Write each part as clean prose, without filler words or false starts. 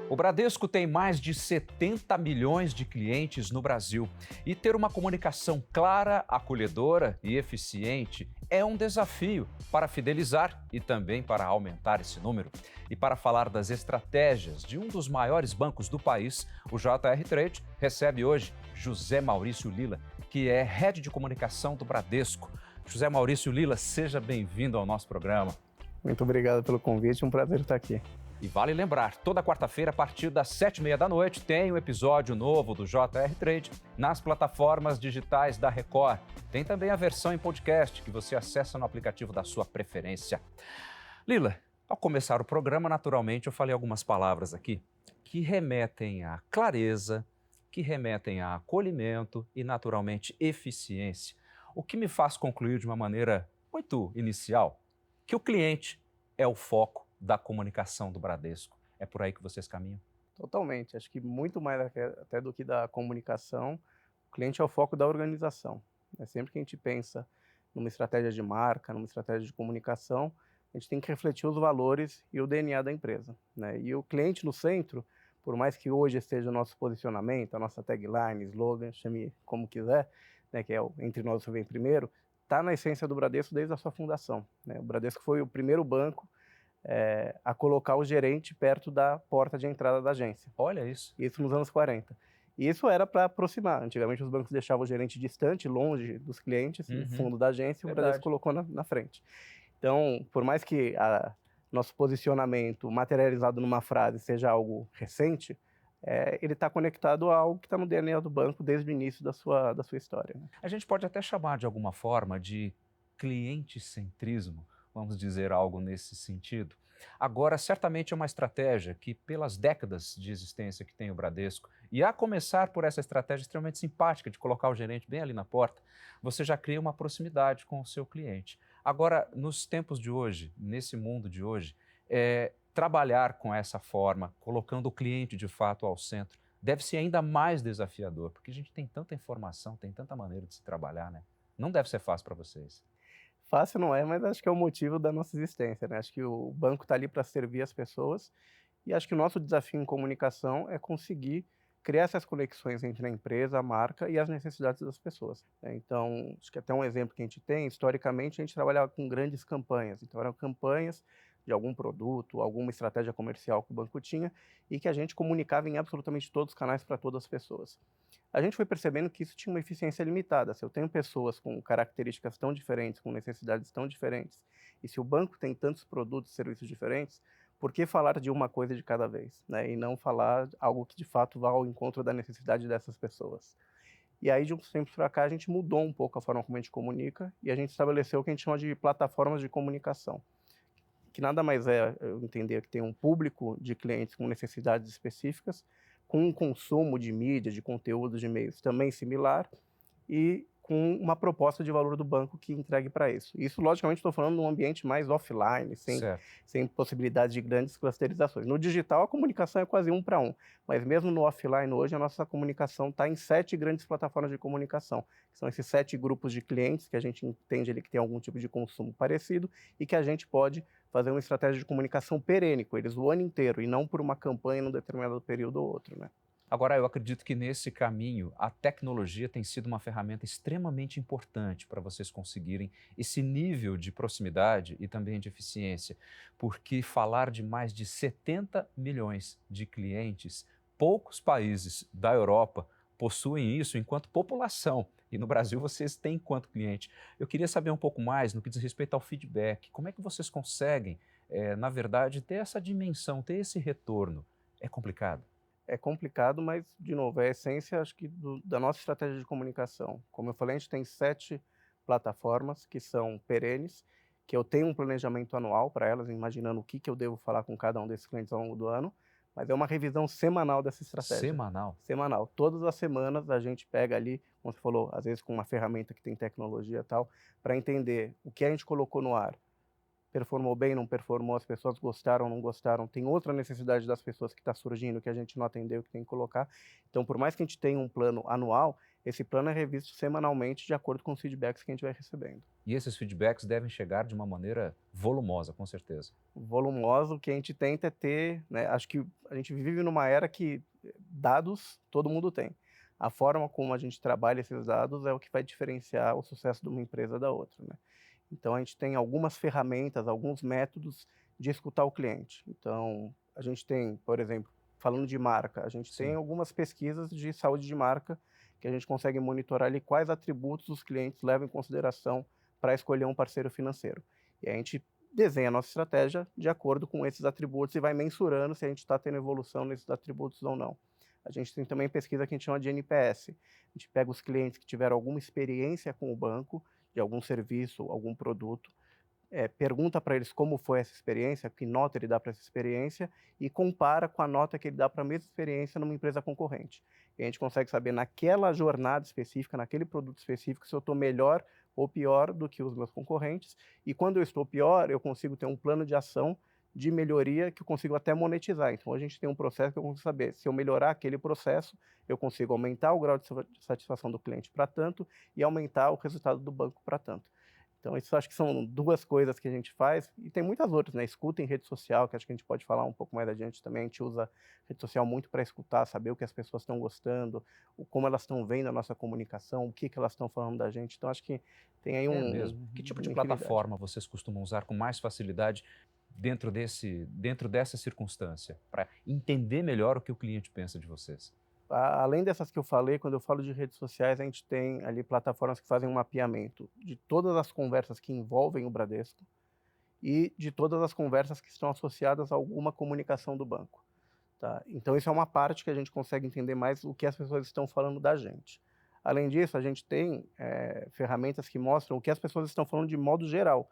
O Bradesco tem mais de 70 milhões de clientes no Brasil e ter uma comunicação clara, acolhedora e eficiente é um desafio para fidelizar e também para aumentar esse número. E para falar das estratégias de um dos maiores bancos do país, o JR Trade recebe hoje José Maurício Lilla, que é Head de Comunicação do Bradesco. José Maurício Lilla, seja bem-vindo ao nosso programa. Muito obrigado pelo convite, um prazer estar aqui. E vale lembrar, toda quarta-feira, a partir das 7h30 tem um episódio novo do JR Trade nas plataformas digitais da Record. Tem também a versão em podcast que você acessa no aplicativo da sua preferência. Lilla, ao começar o programa, naturalmente, eu falei algumas palavras aqui que remetem à clareza, que remetem a acolhimento e, naturalmente, eficiência. O que me faz concluir de uma maneira muito inicial que o cliente é o foco da comunicação do Bradesco. É por aí que vocês caminham? Totalmente. Acho que muito mais até do que da comunicação, o cliente é o foco da organização. Sempre que a gente pensa numa estratégia de marca, numa estratégia de comunicação, a gente tem que refletir os valores e o DNA da empresa, né? E o cliente no centro, por mais que hoje esteja o nosso posicionamento, a nossa tagline, slogan, chame como quiser, né, que é o Entre Nós Você Vem Primeiro, está na essência do Bradesco desde a sua fundação, né? O Bradesco foi o primeiro banco a colocar o gerente perto da porta de entrada da agência. Olha isso. Isso nos anos 40. E isso era para aproximar. Antigamente os bancos deixavam o gerente distante, longe dos clientes, no fundo da agência, e o Bradesco colocou na frente. Então, por mais que nosso posicionamento materializado numa frase seja algo recente, ele está conectado a algo que está no DNA do banco desde o início da sua história, né? A gente pode até chamar de alguma forma de cliente-centrismo, vamos dizer algo nesse sentido. Agora, certamente é uma estratégia que, pelas décadas de existência que tem o Bradesco, e a começar por essa estratégia extremamente simpática de colocar o gerente bem ali na porta, você já cria uma proximidade com o seu cliente. Agora, nos tempos de hoje, nesse mundo de hoje, trabalhar com essa forma, colocando o cliente de fato ao centro, deve ser ainda mais desafiador, porque a gente tem tanta informação, tem tanta maneira de se trabalhar, né? Não deve ser fácil para vocês. Fácil não é, mas acho que é o motivo da nossa existência, né? Acho que o banco está ali para servir as pessoas e acho que o nosso desafio em comunicação é conseguir criar essas conexões entre a empresa, a marca e as necessidades das pessoas, né? Então, acho que até um exemplo que a gente tem, historicamente a gente trabalhava com grandes campanhas, então eram campanhas de algum produto, alguma estratégia comercial que o banco tinha e que a gente comunicava em absolutamente todos os canais para todas as pessoas. A gente foi percebendo que isso tinha uma eficiência limitada. Se eu tenho pessoas com características tão diferentes, com necessidades tão diferentes, e se o banco tem tantos produtos e serviços diferentes, por que falar de uma coisa de cada vez, né? E não falar algo que de fato vá ao encontro da necessidade dessas pessoas? E aí, de uns tempos para cá, a gente mudou um pouco a forma como a gente comunica e a gente estabeleceu o que a gente chama de plataformas de comunicação, que nada mais é eu entender que tem um público de clientes com necessidades específicas, com um consumo de mídia, de conteúdo, de e-mails também similar e com uma proposta de valor do banco que entregue para isso. Isso, logicamente, estou falando num ambiente mais offline, sem possibilidade de grandes clusterizações. No digital, a comunicação é quase 1 para 1, mas mesmo no offline, hoje, a nossa comunicação está em 7 grandes plataformas de comunicação, que são esses 7 grupos de clientes que a gente entende ali que tem algum tipo de consumo parecido e que a gente pode fazer uma estratégia de comunicação perene com eles o ano inteiro e não por uma campanha num determinado período ou outro, né? Agora, eu acredito que nesse caminho a tecnologia tem sido uma ferramenta extremamente importante para vocês conseguirem esse nível de proximidade e também de eficiência, porque falar de mais de 70 milhões de clientes, poucos países da Europa possuem isso enquanto população. E no Brasil vocês têm enquanto cliente. Eu queria saber um pouco mais no que diz respeito ao feedback. Como é que vocês conseguem, na verdade, ter essa dimensão, ter esse retorno? É complicado? É complicado, mas, de novo, é a essência, acho que, da nossa estratégia de comunicação. Como eu falei, a gente tem 7 plataformas que são perenes, que eu tenho um planejamento anual para elas, imaginando o que eu devo falar com cada um desses clientes ao longo do ano, mas é uma revisão semanal dessa estratégia. Semanal? Semanal. Todas as semanas a gente pega ali, como você falou, às vezes com uma ferramenta que tem tecnologia e tal, para entender o que a gente colocou no ar. Performou bem, não performou, as pessoas gostaram, não gostaram, tem outra necessidade das pessoas que está surgindo, que a gente não atendeu, que tem que colocar. Então, por mais que a gente tenha um plano anual, esse plano é revisto semanalmente de acordo com os feedbacks que a gente vai recebendo. E esses feedbacks devem chegar de uma maneira volumosa, com certeza. Volumoso, o que a gente tenta é ter, né, acho que a gente vive numa era que dados todo mundo tem. A forma como a gente trabalha esses dados é o que vai diferenciar o sucesso de uma empresa da outra, né. Então a gente tem algumas ferramentas, alguns métodos de escutar o cliente. Então, a gente tem, por exemplo, falando de marca, a gente tem Sim. algumas pesquisas de saúde de marca que a gente consegue monitorar ali quais atributos os clientes levam em consideração para escolher um parceiro financeiro. E a gente desenha a nossa estratégia de acordo com esses atributos e vai mensurando se a gente está tendo evolução nesses atributos ou não. A gente tem também pesquisa que a gente chama de NPS. A gente pega os clientes que tiveram alguma experiência com o banco, de algum serviço, algum produto, pergunta para eles como foi essa experiência, que nota ele dá para essa experiência e compara com a nota que ele dá para a mesma experiência numa empresa concorrente. E a gente consegue saber naquela jornada específica, naquele produto específico, se eu estou melhor ou pior do que os meus concorrentes. E quando eu estou pior, eu consigo ter um plano de ação de melhoria que eu consigo até monetizar. Então a gente tem um processo que eu consigo saber se eu melhorar aquele processo, eu consigo aumentar o grau de satisfação do cliente para tanto e aumentar o resultado do banco para tanto. Então, isso acho que são duas coisas que a gente faz, e tem muitas outras, né? Escuta em rede social, que acho que a gente pode falar um pouco mais adiante também. A gente usa rede social muito para escutar, saber o que as pessoas estão gostando, como elas estão vendo a nossa comunicação, o que elas estão falando da gente. Então, acho que tem aí É mesmo. Que tipo de uma infinidade. plataforma vocês costumam usar com mais facilidade dentro dessa circunstância, para entender melhor o que o cliente pensa de vocês? Além dessas que eu falei, quando eu falo de redes sociais, a gente tem ali plataformas que fazem um mapeamento de todas as conversas que envolvem o Bradesco e de todas as conversas que estão associadas a alguma comunicação do banco. Tá? Então, isso é uma parte que a gente consegue entender mais o que as pessoas estão falando da gente. Além disso, a gente tem ferramentas que mostram o que as pessoas estão falando de modo geral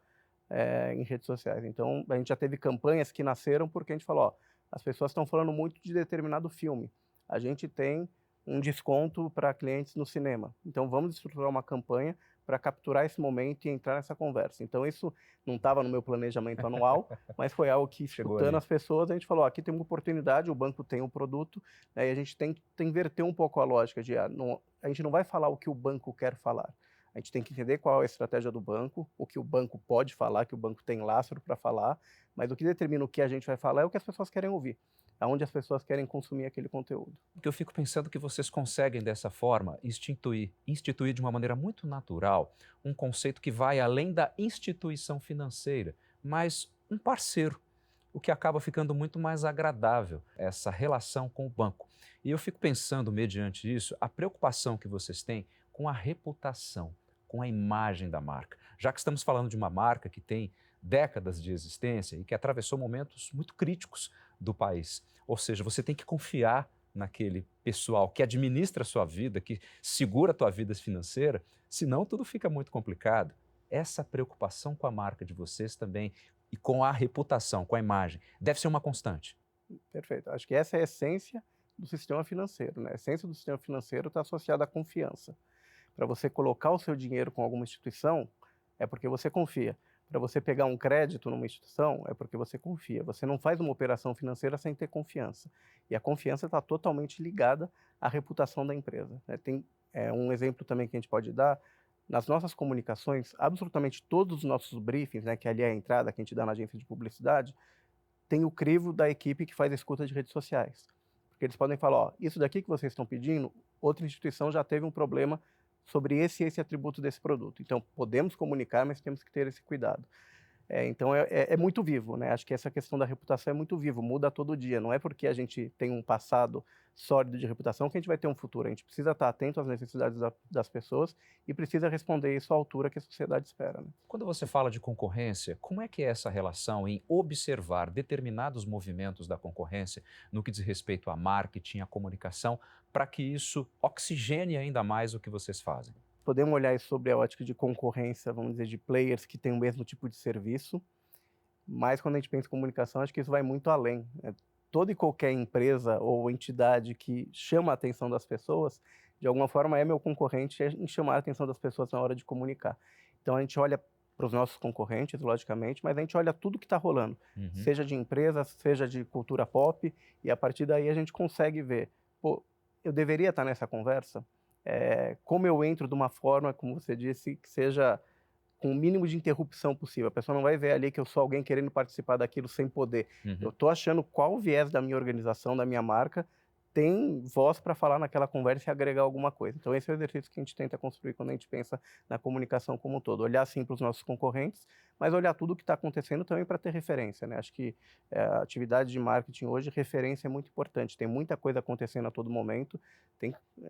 em redes sociais. Então, a gente já teve campanhas que nasceram porque a gente falou, ó, as pessoas estão falando muito de determinado filme. A gente tem um desconto para clientes no cinema. Então, vamos estruturar uma campanha para capturar esse momento e entrar nessa conversa. Então, isso não estava no meu planejamento anual, mas foi algo que, Chegou escutando ali. as pessoas, a gente falou, ó, aqui tem uma oportunidade, o banco tem um produto, né, e a gente tem que inverter um pouco a lógica de, a gente não vai falar o que o banco quer falar. A gente tem que entender qual é a estratégia do banco, o que o banco pode falar, que o banco tem lastro para falar, mas o que determina o que a gente vai falar é o que as pessoas querem ouvir, aonde as pessoas querem consumir aquele conteúdo. Porque eu fico pensando que vocês conseguem, dessa forma, instituir de uma maneira muito natural um conceito que vai além da instituição financeira, mas um parceiro, o que acaba ficando muito mais agradável, essa relação com o banco. E eu fico pensando, mediante isso, a preocupação que vocês têm com a reputação, com a imagem da marca. Já que estamos falando de uma marca que tem décadas de existência e que atravessou momentos muito críticos do país. Ou seja, você tem que confiar naquele pessoal que administra a sua vida, que segura a tua vida financeira, senão tudo fica muito complicado. Essa preocupação com a marca de vocês também e com a reputação, com a imagem, deve ser uma constante. Perfeito. Acho que essa é a essência do sistema financeiro, né? A essência do sistema financeiro está associada à confiança. Para você colocar o seu dinheiro com alguma instituição, é porque você confia. Para você pegar um crédito numa instituição, é porque você confia. Você não faz uma operação financeira sem ter confiança. E a confiança está totalmente ligada à reputação da empresa, né? Tem um exemplo também que a gente pode dar. Nas nossas comunicações, absolutamente todos os nossos briefings, né, que ali é a entrada que a gente dá na agência de publicidade, tem o crivo da equipe que faz a escuta de redes sociais. Porque eles podem falar, ó, isso daqui que vocês estão pedindo, outra instituição já teve um problema sobre esse atributo desse produto. Então, podemos comunicar, mas temos que ter esse cuidado. Então, é muito vivo, né? Acho que essa questão da reputação é muito vivo, muda todo dia. Não é porque a gente tem um passado sólido de reputação que a gente vai ter um futuro. A gente precisa estar atento às necessidades das pessoas e precisa responder isso à altura que a sociedade espera, né? Quando você fala de concorrência, como é que é essa relação em observar determinados movimentos da concorrência no que diz respeito a marketing, a comunicação, para que isso oxigene ainda mais o que vocês fazem? Podemos olhar isso sobre a ótica de concorrência, vamos dizer, de players que têm o mesmo tipo de serviço, mas quando a gente pensa em comunicação, acho que isso vai muito além, né? Toda e qualquer empresa ou entidade que chama a atenção das pessoas, de alguma forma é meu concorrente em chamar a atenção das pessoas na hora de comunicar. Então a gente olha para os nossos concorrentes, logicamente, mas a gente olha tudo que está rolando, Uhum. seja de empresa, seja de cultura pop, e a partir daí a gente consegue ver, pô, eu deveria estar nessa conversa? como eu entro de uma forma, como você disse, que seja com o mínimo de interrupção possível. A pessoa não vai ver ali que eu sou alguém querendo participar daquilo sem poder. Eu Uhum. estou achando qual viés da minha organização, da minha marca, tem voz para falar naquela conversa e agregar alguma coisa. Então esse é o exercício que a gente tenta construir quando a gente pensa na comunicação como um todo. Olhar sim para os nossos concorrentes, mas olhar tudo o que está acontecendo também para ter referência, né? Acho que a atividade de marketing hoje, referência é muito importante. Tem muita coisa acontecendo a todo momento.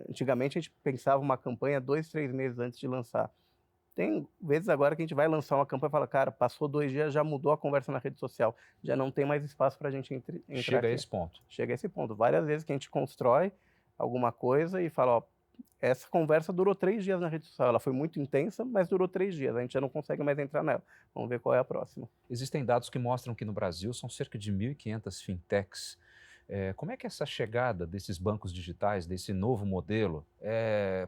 Antigamente a gente pensava uma campanha 2, 3 meses antes de lançar. Tem vezes agora que a gente vai lançar uma campanha e fala, cara, passou 2 dias, já mudou a conversa na rede social, já não tem mais espaço para a gente entrar Chega a aqui. esse ponto. Chega a esse ponto. Várias vezes que a gente constrói alguma coisa e fala, ó, essa conversa durou 3 dias na rede social, ela foi muito intensa, mas durou 3 dias, a gente já não consegue mais entrar nela. Vamos ver qual é a próxima. Existem dados que mostram que no Brasil são cerca de 1.500 fintechs. Como é que essa chegada desses bancos digitais, desse novo modelo,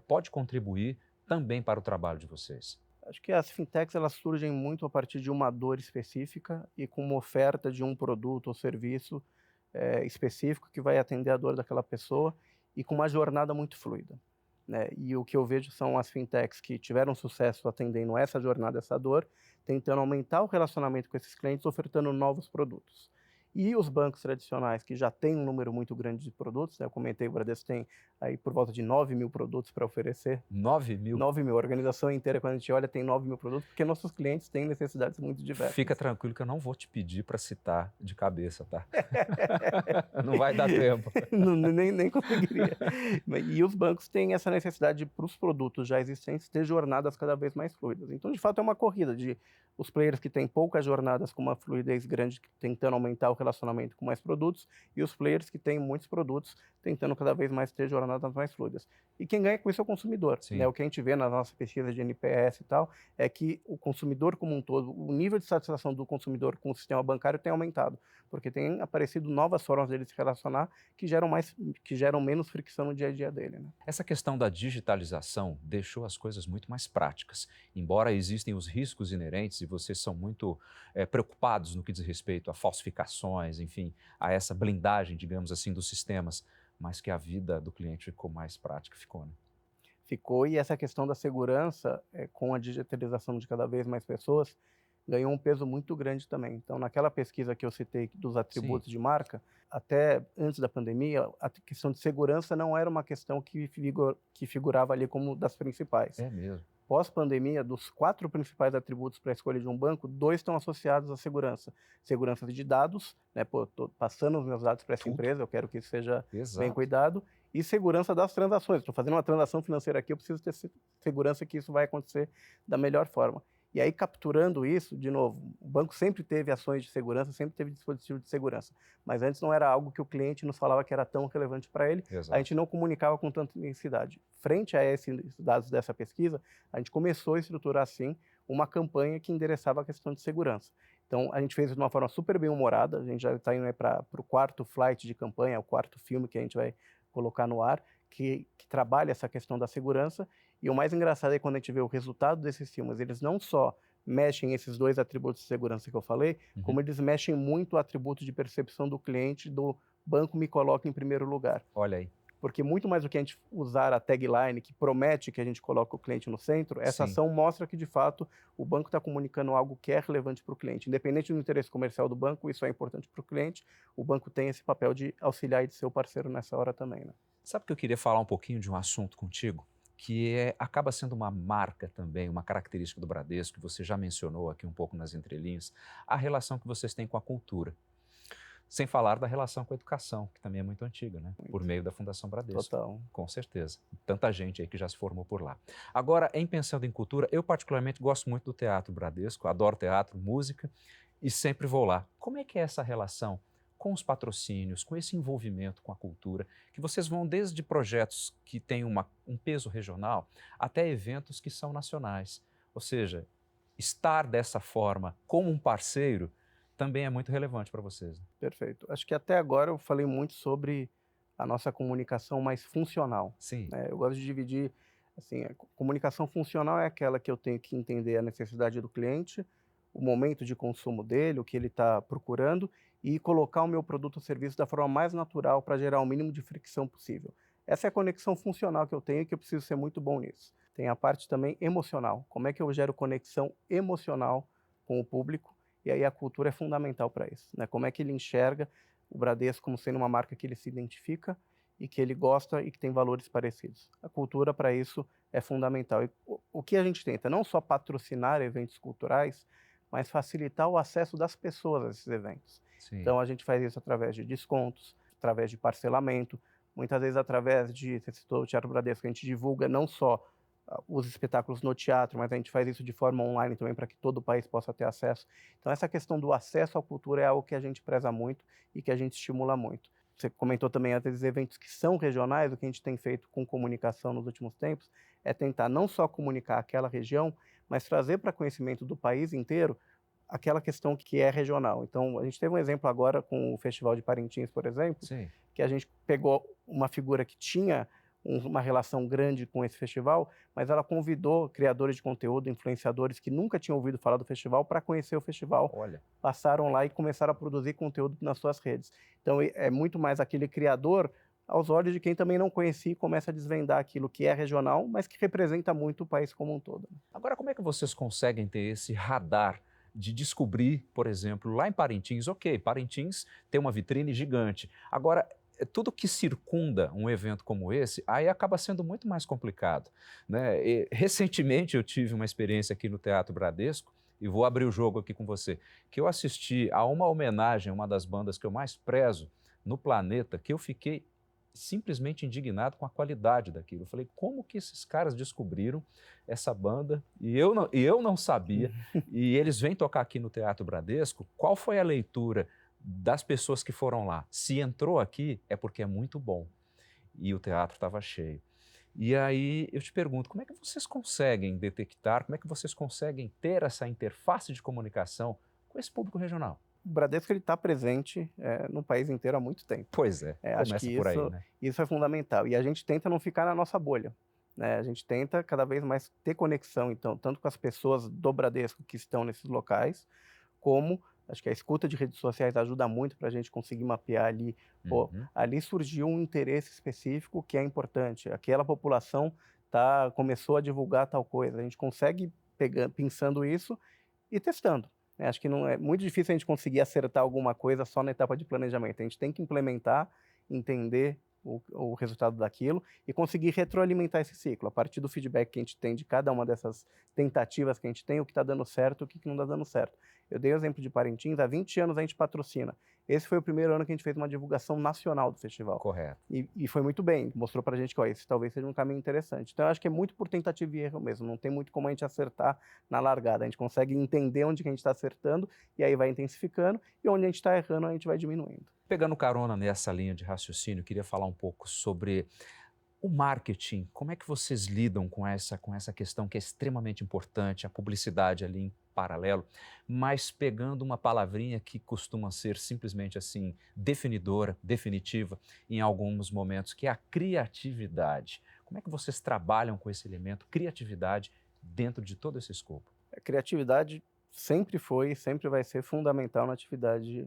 pode contribuir também para o trabalho de vocês? Acho que as fintechs elas surgem muito a partir de uma dor específica e com uma oferta de um produto ou serviço específico que vai atender a dor daquela pessoa e com uma jornada muito fluida, né? E o que eu vejo são as fintechs que tiveram sucesso atendendo essa jornada, essa dor, tentando aumentar o relacionamento com esses clientes, ofertando novos produtos. E os bancos tradicionais, que já têm um número muito grande de produtos, né? Eu comentei, o Bradesco tem aí por volta de 9.000 produtos para oferecer. 9.000? 9.000, a organização inteira, quando a gente olha, tem 9.000 produtos, porque nossos clientes têm necessidades muito Fica diversas. tranquilo que eu não vou te pedir para citar de cabeça, tá? Não vai dar tempo. Nem conseguiria. E os bancos têm essa necessidade para os produtos já existentes ter jornadas cada vez mais fluidas. Então, de fato, é uma corrida de os players que têm poucas jornadas com uma fluidez grande, tentando aumentar o relacionamento com mais produtos, e os players que têm muitos produtos, tentando cada vez mais ter jornadas mais fluidas. E quem ganha com isso é o consumidor, né? Sim. O que a gente vê na nossa pesquisa de NPS e tal, é que o consumidor como um todo, o nível de satisfação do consumidor com o sistema bancário tem aumentado, porque tem aparecido novas formas dele se relacionar que geram menos fricção no dia a dia dele, né? Essa questão da digitalização deixou as coisas muito mais práticas. Embora existem os riscos inerentes e vocês são muito preocupados no que diz respeito a falsificações, enfim, a essa blindagem, digamos assim, dos sistemas, mas que a vida do cliente ficou mais prática, ficou, né? Ficou, e essa questão da segurança, com a digitalização de cada vez mais pessoas, ganhou um peso muito grande também. Então, naquela pesquisa que eu citei dos Sim, atributos de marca, até antes da pandemia, a questão de segurança não era uma questão que figurava ali como das principais. é mesmo. Pós-pandemia, dos 4 principais atributos para a escolha de um banco, 2 estão associados à segurança. Segurança de dados, né? Pô, estou passando os meus dados para essa Tudo. empresa, eu quero que isso seja bem Exato. cuidado. E segurança das transações. Estou fazendo uma transação financeira aqui, eu preciso ter segurança que isso vai acontecer da melhor forma. E aí, capturando isso, de novo, o banco sempre teve ações de segurança, sempre teve dispositivo de segurança. Mas antes não era algo que o cliente nos falava que era tão relevante para ele, a Exato. gente não comunicava com tanta intensidade. Frente a esses dados dessa pesquisa, a gente começou a estruturar, sim, uma campanha que endereçava a questão de segurança. Então, a gente fez isso de uma forma super bem-humorada, a gente já está indo para o 4º flight de campanha, o 4º filme que a gente vai colocar no ar, que trabalha essa questão da segurança. E o mais engraçado é quando a gente vê o resultado desses filmes, eles não só mexem esses 2 atributos de segurança que eu falei, como eles mexem muito o atributo de percepção do cliente, do banco me coloca em primeiro lugar. Olha aí. Porque muito mais do que a gente usar a tagline que promete que a gente coloca o cliente no centro, essa Sim. ação mostra que, de fato, o banco está comunicando algo que é relevante para o cliente. Independente do interesse comercial do banco, isso é importante para o cliente, o banco tem esse papel de auxiliar e de ser o parceiro nessa hora também, né? Sabe que eu queria falar um pouquinho de um assunto contigo, que acaba sendo uma marca também, uma característica do Bradesco, que você já mencionou aqui um pouco nas entrelinhas, a relação que vocês têm com a cultura. Sem falar da relação com a educação, que também é muito antiga, né? Por meio da Fundação Bradesco. Total. Com certeza. Tanta gente aí que já se formou por lá. Agora, em pensando em cultura, eu particularmente gosto muito do Teatro Bradesco, adoro teatro, música, e sempre vou lá. Como é que é essa relação com os patrocínios, com esse envolvimento com a cultura, que vocês vão desde projetos que têm um peso regional até eventos que são nacionais? Ou seja, estar dessa forma como um parceiro também é muito relevante para vocês, né? Perfeito. Acho que até agora eu falei muito sobre a nossa comunicação mais funcional, Sim. né? Eu gosto de dividir, assim, a comunicação funcional é aquela que eu tenho que entender a necessidade do cliente, o momento de consumo dele, o que ele está procurando, e colocar o meu produto ou serviço da forma mais natural para gerar o mínimo de fricção possível. Essa é a conexão funcional que eu tenho e que eu preciso ser muito bom nisso. Tem a parte também emocional. Como é que eu gero conexão emocional com o público? E aí a cultura é fundamental para isso, né? Como é que ele enxerga o Bradesco como sendo uma marca que ele se identifica e que ele gosta e que tem valores parecidos. A cultura para isso é fundamental. E o que a gente tenta, não só patrocinar eventos culturais, mas facilitar o acesso das pessoas a esses eventos. Sim. Então a gente faz isso através de descontos, através de parcelamento, muitas vezes através de, você citou o Teatro Bradesco, a gente divulga não só os espetáculos no teatro, mas a gente faz isso de forma online também para que todo o país possa ter acesso. Então essa questão do acesso à cultura é algo que a gente preza muito e que a gente estimula muito. Você comentou também, às vezes, eventos que são regionais, o que a gente tem feito com comunicação nos últimos tempos é tentar não só comunicar aquela região, mas trazer para conhecimento do país inteiro aquela questão que é regional. Então, a gente teve um exemplo agora com o Festival de Parintins, por exemplo, Sim. que a gente pegou uma figura que tinha uma relação grande com esse festival, mas ela convidou criadores de conteúdo, influenciadores que nunca tinham ouvido falar do festival para conhecer o festival, Olha. passaram lá e começaram a produzir conteúdo nas suas redes. Então é muito mais aquele criador aos olhos de quem também não conhecia e começa a desvendar aquilo que é regional, mas que representa muito o país como um todo. Agora, como é que vocês conseguem ter esse radar de descobrir, por exemplo, lá em Parintins, ok, Parintins tem uma vitrine gigante. Agora, tudo que circunda um evento como esse, aí acaba sendo muito mais complicado, né? E, recentemente eu tive uma experiência aqui no Teatro Bradesco, e vou abrir o jogo aqui com você, que eu assisti a uma homenagem a uma das bandas que eu mais prezo no planeta, que eu fiquei simplesmente indignado com a qualidade daquilo. Eu falei, como que esses caras descobriram essa banda? E eu não sabia. E eles vêm tocar aqui no Teatro Bradesco. Qual foi a leitura das pessoas que foram lá? Se entrou aqui, é porque é muito bom. E o teatro estava cheio. E aí eu te pergunto, como é que vocês conseguem detectar, como é que vocês conseguem ter essa interface de comunicação com esse público regional? O Bradesco está presente no país inteiro há muito tempo. Pois é, Acho começa que por aí, né? isso é fundamental. E a gente tenta não ficar na nossa bolha, né? A gente tenta cada vez mais ter conexão, então, tanto com as pessoas do Bradesco que estão nesses locais, como acho que a escuta de redes sociais ajuda muito para a gente conseguir mapear ali. Pô, Uhum. ali surgiu um interesse específico que é importante. Aquela população começou a divulgar tal coisa. A gente consegue pensando isso e testando, né? Acho que não é muito difícil a gente conseguir acertar alguma coisa só na etapa de planejamento. A gente tem que implementar, entender o resultado daquilo e conseguir retroalimentar esse ciclo. A partir do feedback que a gente tem de cada uma dessas tentativas que a gente tem, o que está dando certo, o que não está dando certo. Eu dei o exemplo de Parintins, há 20 anos a gente patrocina. Esse foi o primeiro ano que a gente fez uma divulgação nacional do festival. Correto. E foi muito bem, mostrou pra gente que ó, esse talvez seja um caminho interessante. Então eu acho que é muito por tentativa e erro mesmo, não tem muito como a gente acertar na largada. A gente consegue entender onde que a gente está acertando e aí vai intensificando, e onde a gente está errando a gente vai diminuindo. Pegando carona nessa linha de raciocínio, eu queria falar um pouco sobre o marketing. Como é que vocês lidam com essa questão que é extremamente importante, a publicidade ali em paralelo, mas pegando uma palavrinha que costuma ser simplesmente assim, definidora, definitiva em alguns momentos, que é a criatividade. Como é que vocês trabalham com esse elemento, criatividade, dentro de todo esse escopo? A criatividade sempre foi e sempre vai ser fundamental na atividade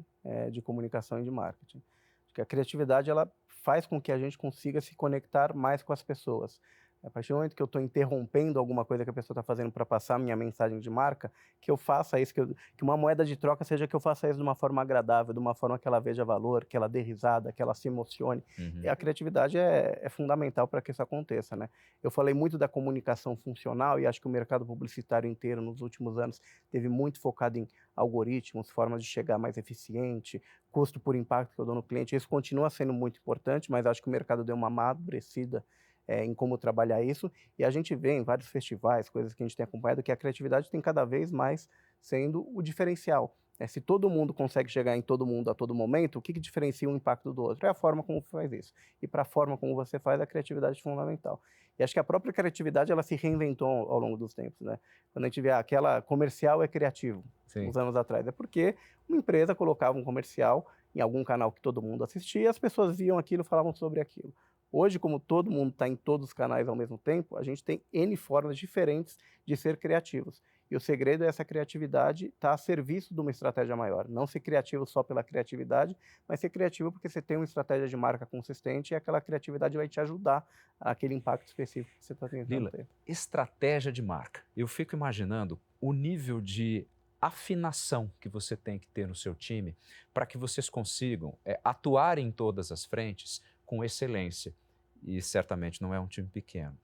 de comunicação e de marketing. Acho que a criatividade ela faz com que a gente consiga se conectar mais com as pessoas. A partir do momento que eu estou interrompendo alguma coisa que a pessoa está fazendo para passar a minha mensagem de marca, que eu faça isso, que uma moeda de troca seja que eu faça isso de uma forma agradável, de uma forma que ela veja valor, que ela dê risada, que ela se emocione. E a criatividade é fundamental para que isso aconteça, né? Eu falei muito da comunicação funcional e acho que o mercado publicitário inteiro nos últimos anos teve muito focado em algoritmos, formas de chegar mais eficiente, custo por impacto que eu dou no cliente. Isso continua sendo muito importante, mas acho que o mercado deu uma amadurecida em como trabalhar isso, e a gente vê em vários festivais, coisas que a gente tem acompanhado, que a criatividade tem cada vez mais sendo o diferencial. Se todo mundo consegue chegar em todo mundo a todo momento, o que diferencia um impacto do outro? É a forma como faz isso. E para a forma como você faz, a criatividade é fundamental. E acho que a própria criatividade, ela se reinventou ao longo dos tempos, né? Quando a gente vê aquela comercial é criativo, Sim. uns anos atrás, é porque uma empresa colocava um comercial em algum canal que todo mundo assistia, as pessoas viam aquilo e falavam sobre aquilo. Hoje, como todo mundo está em todos os canais ao mesmo tempo, a gente tem N formas diferentes de ser criativos. E o segredo é essa criatividade estar a serviço de uma estratégia maior. Não ser criativo só pela criatividade, mas ser criativo porque você tem uma estratégia de marca consistente e aquela criatividade vai te ajudar àquele impacto específico que você está tentando Lila, ter. estratégia de marca. Eu fico imaginando o nível de afinação que você tem que ter no seu time para que vocês consigam atuar em todas as frentes com excelência. E certamente não é um time pequeno.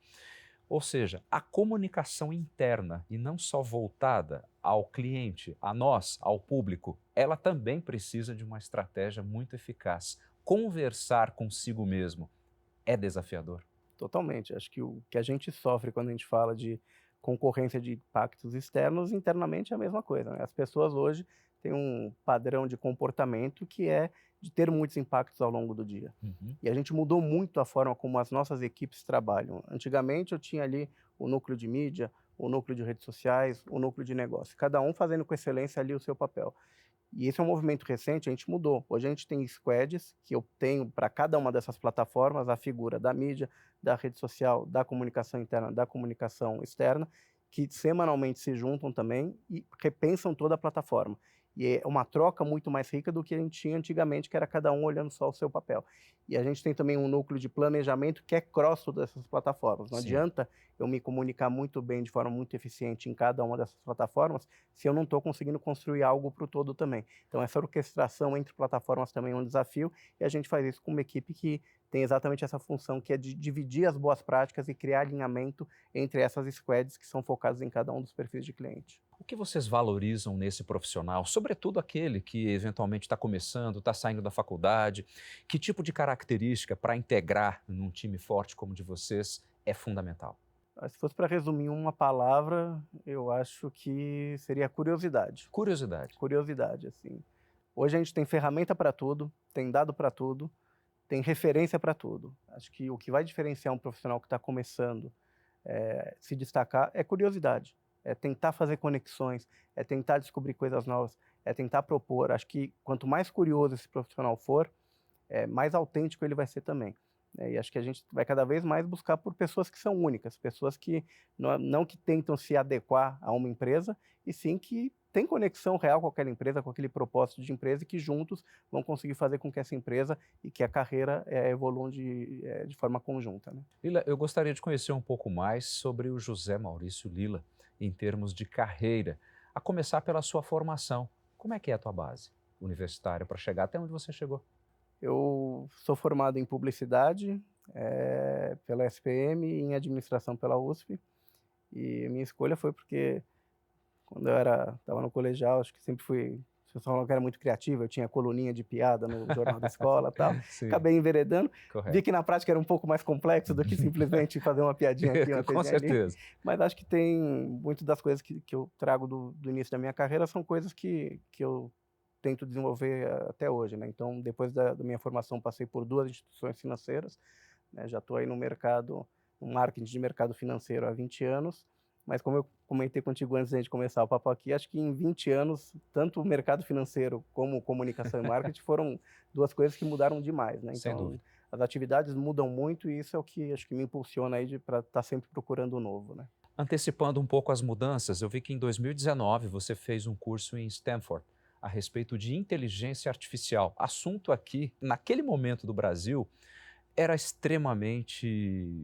Ou seja, a comunicação interna e não só voltada ao cliente, a nós, ao público, ela também precisa de uma estratégia muito eficaz. Conversar consigo mesmo é desafiador. Totalmente. Acho que o que a gente sofre quando a gente fala de concorrência de impactos externos, internamente é a mesma coisa, né? As pessoas hoje têm um padrão de comportamento que é de ter muitos impactos ao longo do dia. Uhum. E a gente mudou muito a forma como as nossas equipes trabalham. Antigamente eu tinha ali o núcleo de mídia, o núcleo de redes sociais, o núcleo de negócio, cada um fazendo com excelência ali o seu papel. E esse é um movimento recente, a gente mudou. Hoje a gente tem squads, que eu tenho para cada uma dessas plataformas a figura da mídia, da rede social, da comunicação interna, da comunicação externa, que semanalmente se juntam também e repensam toda a plataforma. E é uma troca muito mais rica do que a gente tinha antigamente, que era cada um olhando só o seu papel. E a gente tem também um núcleo de planejamento que é cross todas essas plataformas. Não Sim. adianta eu me comunicar muito bem, de forma muito eficiente em cada uma dessas plataformas, se eu não estou conseguindo construir algo para o todo também. Então, essa orquestração entre plataformas também é um desafio, e a gente faz isso com uma equipe que tem exatamente essa função, que é de dividir as boas práticas e criar alinhamento entre essas squads que são focadas em cada um dos perfis de cliente. O que vocês valorizam nesse profissional, sobretudo aquele que eventualmente está começando, está saindo da faculdade? Que tipo de característica para integrar num time forte como o de vocês é fundamental? Se fosse para resumir em uma palavra, eu acho que seria curiosidade. Curiosidade. Curiosidade, assim. Hoje a gente tem ferramenta para tudo, tem dado para tudo, tem referência para tudo. Acho que o que vai diferenciar um profissional que está começando, se destacar, é curiosidade. É tentar fazer conexões, é tentar descobrir coisas novas, é tentar propor. Acho que quanto mais curioso esse profissional for, mais autêntico ele vai ser também. E acho que a gente vai cada vez mais buscar por pessoas que são únicas, pessoas que não que tentam se adequar a uma empresa, e sim que têm conexão real com aquela empresa, com aquele propósito de empresa, e que juntos vão conseguir fazer com que essa empresa e que a carreira evoluam de forma conjunta, né? Lila, eu gostaria de conhecer um pouco mais sobre o José Maurício Lila em termos de carreira, a começar pela sua formação. Como é que é a tua base universitária para chegar até onde você chegou? Eu sou formado em publicidade pela SPM e em administração pela USP. E minha escolha foi porque quando eu estava no colegial, acho que sempre fui, as pessoas falavam que era muito criativo, eu tinha coluninha de piada no jornal da escola e tal. Sim, Acabei enveredando, vi correto. que na prática era um pouco mais complexo do que simplesmente fazer uma piadinha aqui, uma Com piadinha ali. certeza. Mas acho que tem muitas das coisas que eu trago do início da minha carreira são coisas que eu tento desenvolver até hoje, né? Então, depois da minha formação, passei por 2 instituições financeiras, né? Já estou aí no mercado, no marketing de mercado financeiro há 20 anos, mas como eu comentei contigo antes de começar o papo aqui, acho que em 20 anos, tanto o mercado financeiro como comunicação e marketing foram 2 coisas que mudaram demais, né? Sem Então, dúvida. as atividades mudam muito e isso é o que acho que me impulsiona aí para estar sempre procurando o novo, né? Antecipando um pouco as mudanças, eu vi que em 2019 você fez um curso em Stanford a respeito de inteligência artificial. Assunto aqui, naquele momento do Brasil, era extremamente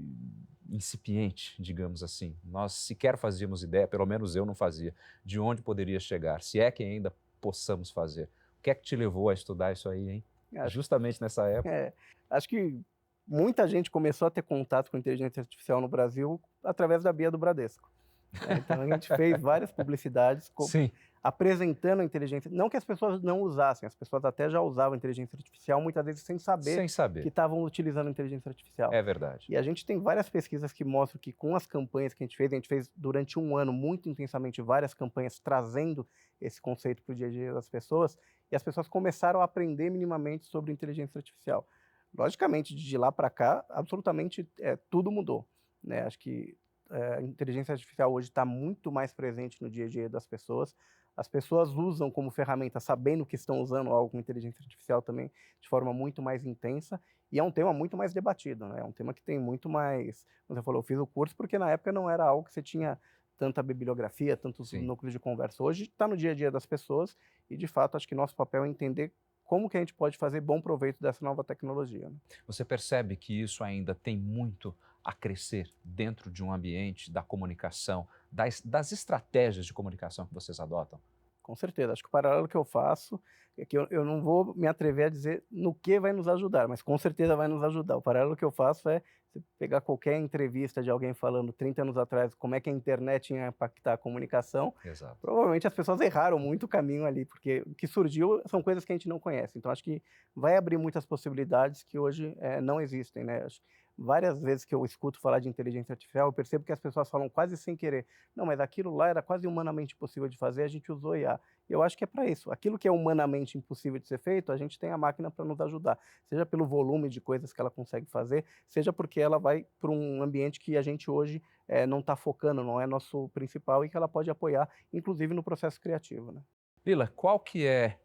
incipiente, digamos assim. Nós sequer fazíamos ideia, pelo menos eu não fazia, de onde poderia chegar, se é que ainda possamos fazer. O que é que te levou a estudar isso aí, hein? Acho Justamente nessa época. Acho que muita gente começou a ter contato com inteligência artificial no Brasil através da Bia do Bradesco, né? Então a gente fez várias publicidades Sim, apresentando a inteligência, não que as pessoas não usassem, as pessoas até já usavam inteligência artificial, muitas vezes sem saber sem que saber. estavam utilizando inteligência artificial. É verdade. E a gente tem várias pesquisas que mostram que com as campanhas que a gente fez durante um ano muito intensamente várias campanhas trazendo esse conceito para o dia a dia das pessoas, e as pessoas começaram a aprender minimamente sobre inteligência artificial. Logicamente, de lá para cá, absolutamente tudo mudou, né? Acho que a inteligência artificial hoje está muito mais presente no dia a dia das pessoas. As pessoas usam como ferramenta, sabendo que estão usando algo com inteligência artificial também, de forma muito mais intensa, e é um tema muito mais debatido, né? É um tema que tem muito mais... Como você falou, eu fiz o curso porque na época não era algo que você tinha tanta bibliografia, tantos Sim. núcleos de conversa. Hoje está no dia a dia das pessoas e, de fato, acho que nosso papel é entender como que a gente pode fazer bom proveito dessa nova tecnologia, né? Você percebe que isso ainda tem muito a crescer dentro de um ambiente da comunicação, das estratégias de comunicação que vocês adotam? Com certeza. Acho que o paralelo que eu faço é que eu não vou me atrever a dizer no que vai nos ajudar, mas com certeza vai nos ajudar. O paralelo que eu faço é você pegar qualquer entrevista de alguém falando 30 anos atrás como é que a internet ia impactar a comunicação, Exato. provavelmente as pessoas erraram muito o caminho ali, porque o que surgiu são coisas que a gente não conhece. Então, acho que vai abrir muitas possibilidades que hoje não existem, né? Acho que várias vezes que eu escuto falar de inteligência artificial, eu percebo que as pessoas falam quase sem querer: não, mas aquilo lá era quase humanamente impossível de fazer, a gente usou IA. E eu acho que é para isso. Aquilo que é humanamente impossível de ser feito, a gente tem a máquina para nos ajudar, seja pelo volume de coisas que ela consegue fazer, seja porque ela vai para um ambiente que a gente hoje não está focando, não é nosso principal e que ela pode apoiar, inclusive no processo criativo, né? Lila, qual que é...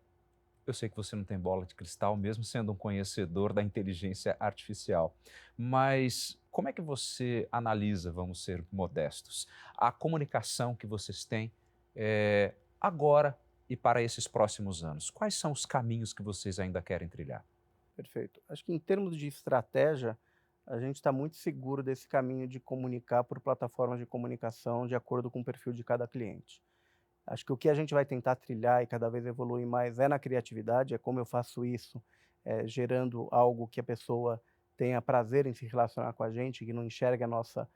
Eu sei que você não tem bola de cristal, mesmo sendo um conhecedor da inteligência artificial, mas como é que você analisa, vamos ser modestos, a comunicação que vocês têm agora e para esses próximos anos? Quais são os caminhos que vocês ainda querem trilhar? Perfeito. Acho que em termos de estratégia, a gente está muito seguro desse caminho de comunicar por plataformas de comunicação de acordo com o perfil de cada cliente. Acho que o que a gente vai tentar trilhar e cada vez evoluir mais é na criatividade, é como eu faço isso, gerando algo que a pessoa tenha prazer em se relacionar com a gente, que não enxergue a nossa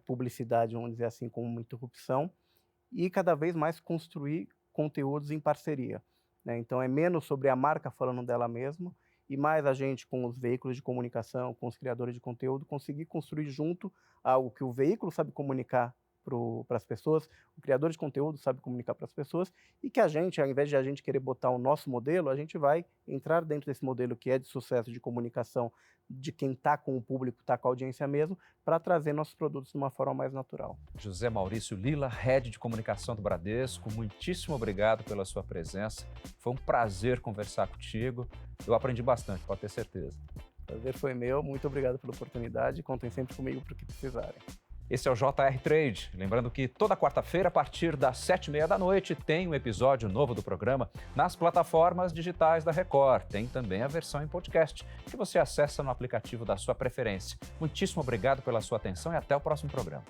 publicidade, vamos dizer assim, como uma interrupção, e cada vez mais construir conteúdos em parceria, né? Então é menos sobre a marca falando dela mesma e mais a gente com os veículos de comunicação, com os criadores de conteúdo, conseguir construir junto algo que o veículo sabe comunicar para as pessoas, o criador de conteúdo sabe comunicar para as pessoas e que a gente, ao invés de a gente querer botar o nosso modelo, a gente vai entrar dentro desse modelo que é de sucesso de comunicação de quem está com o público, está com a audiência mesmo, para trazer nossos produtos de uma forma mais natural. José Maurício Lila, Head de Comunicação do Bradesco, muitíssimo obrigado pela sua presença. Foi um prazer conversar contigo. Eu aprendi bastante, pode ter certeza. O prazer foi meu, muito obrigado pela oportunidade e contem sempre comigo para o que precisarem. Esse é o JR Trade. Lembrando que toda quarta-feira, a partir das 7h30 da noite, tem um episódio novo do programa nas plataformas digitais da Record. Tem também a versão em podcast, que você acessa no aplicativo da sua preferência. Muitíssimo obrigado pela sua atenção e até o próximo programa.